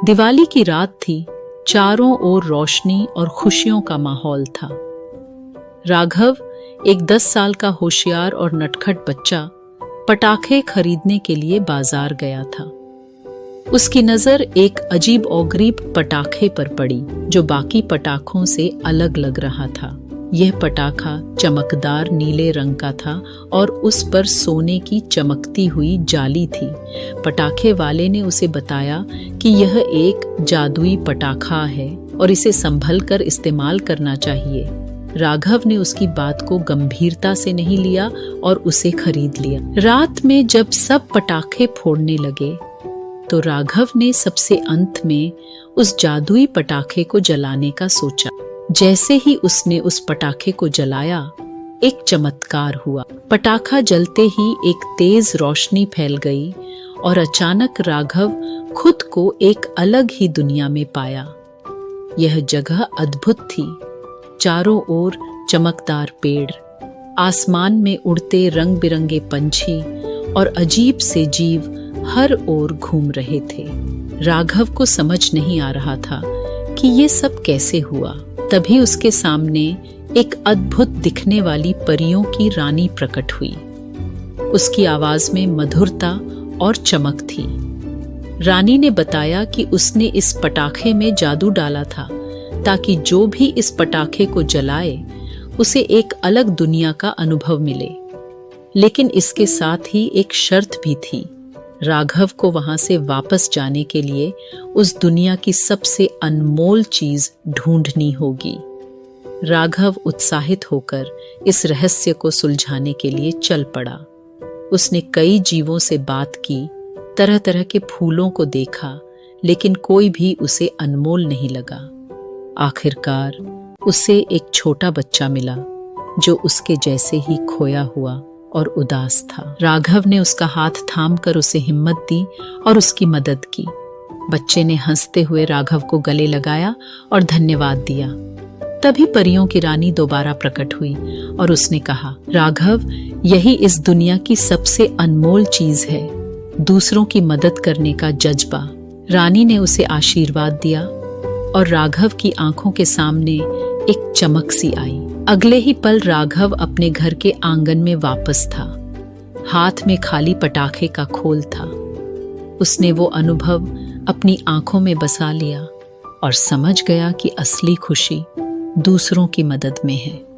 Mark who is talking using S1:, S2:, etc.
S1: दिवाली की रात थी। चारों ओर रोशनी और खुशियों का माहौल था। राघव, एक 10 साल का होशियार और नटखट बच्चा, पटाखे खरीदने के लिए बाजार गया था। उसकी नजर एक अजीब और गरीब पटाखे पर पड़ी जो बाकी पटाखों से अलग लग रहा था। यह पटाखा चमकदार नीले रंग का था और उस पर सोने की चमकती हुई जाली थी। पटाखे वाले ने उसे बताया कि यह एक जादुई पटाखा है और इसे संभल कर इस्तेमाल करना चाहिए। राघव ने उसकी बात को गंभीरता से नहीं लिया और उसे खरीद लिया। रात में जब सब पटाखे फोड़ने लगे तो राघव ने सबसे अंत में उस जादुई पटाखे को जलाने का सोचा। जैसे ही उसने उस पटाखे को जलाया, एक चमत्कार हुआ। पटाखा जलते ही एक तेज रोशनी फैल गई और अचानक राघव खुद को एक अलग ही दुनिया में पाया। यह जगह अद्भुत थी। चारों ओर चमकदार पेड़, आसमान में उड़ते रंग बिरंगे पंछी और अजीब से जीव हर ओर घूम रहे थे। राघव को समझ नहीं आ रहा था कि ये सब कैसे हुआ। तभी उसके सामने एक अद्भुत दिखने वाली परियों की रानी प्रकट हुई। उसकी आवाज में मधुरता और चमक थी। रानी ने बताया कि उसने इस पटाखे में जादू डाला था ताकि जो भी इस पटाखे को जलाए उसे एक अलग दुनिया का अनुभव मिले। लेकिन इसके साथ ही एक शर्त भी थी। राघव को वहां से वापस जाने के लिए उस दुनिया की सबसे अनमोल चीज ढूंढनी होगी। राघव उत्साहित होकर इस रहस्य को सुलझाने के लिए चल पड़ा। उसने कई जीवों से बात की, तरह तरह के फूलों को देखा, लेकिन कोई भी उसे अनमोल नहीं लगा। आखिरकार उसे एक छोटा बच्चा मिला जो उसके जैसे ही खोया हुआ और उदास था। राघव ने उसका हाथ थामकर उसे हिम्मत दी और उसकी मदद की। बच्चे ने हंसते हुए राघव को गले लगाया और धन्यवाद दिया। तभी परियों की रानी दोबारा प्रकट हुई और उसने कहा, राघव, यही इस दुनिया की सबसे अनमोल चीज है, दूसरों की मदद करने का जज्बा। रानी ने उसे आशीर्वाद दिया और राघव की आंखों के सामने एक चमक सी आई। अगले ही पल राघव अपने घर के आंगन में वापस था। हाथ में खाली पटाखे का खोल था। उसने वो अनुभव अपनी आंखों में बसा लिया और समझ गया कि असली खुशी दूसरों की मदद में है।